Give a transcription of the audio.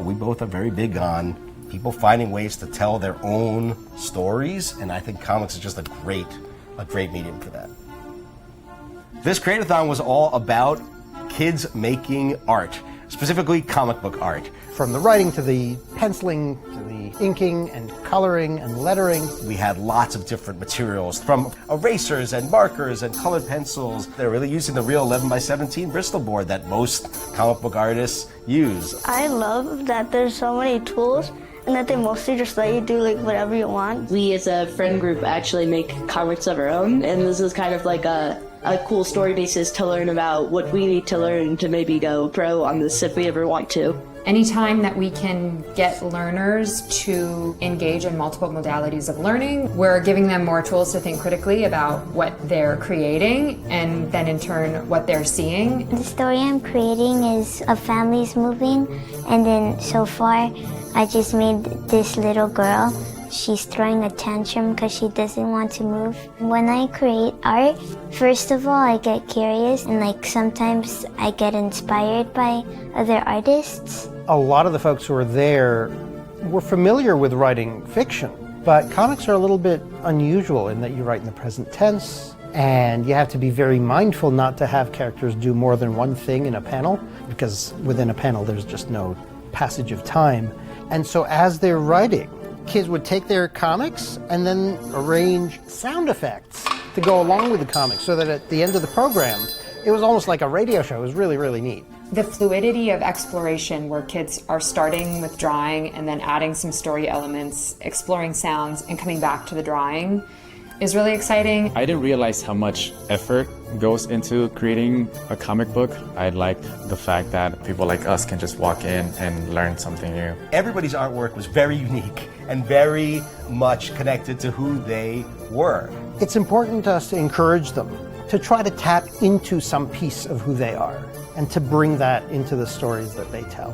we both are very big on people finding ways to tell their own stories, and I think comics is just a great medium for that. This Create-athon was all about kids making art, specifically comic book art. From the writing to the penciling to the inking and coloring and lettering. We had lots of different materials, from erasers and markers and colored pencils. They're really using the real 11x17 Bristol board that most comic book artists use. I love that there's so many tools and that they mostly just let you do like whatever you want. We as a friend group actually make comics of our own, and this is kind of like a cool story basis to learn about what we need to learn to maybe go pro on this if we ever want to. Anytime that we can get learners to engage in multiple modalities of learning, we're giving them more tools to think critically about what they're creating and then in turn what they're seeing. The story I'm creating is a family's moving, and then so far I just made this little girl. She's throwing a tantrum because she doesn't want to move. When I create art, first of all, I get curious and sometimes I get inspired by other artists. A lot of the folks who were there were familiar with writing fiction, but comics are a little bit unusual in that you write in the present tense, and you have to be very mindful not to have characters do more than one thing in a panel, because within a panel there's just no passage of time. And so as they're writing, kids would take their comics and then arrange sound effects to go along with the comics so that at the end of the program, it was almost like a radio show. It was really, really neat. The fluidity of exploration where kids are starting with drawing and then adding some story elements, exploring sounds, and coming back to the drawing is really exciting. I didn't realize how much effort goes into creating a comic book. I like the fact that people like us can just walk in and learn something new. Everybody's artwork was very unique and very much connected to who they were. It's important to us to encourage them to try to tap into some piece of who they are and to bring that into the stories that they tell.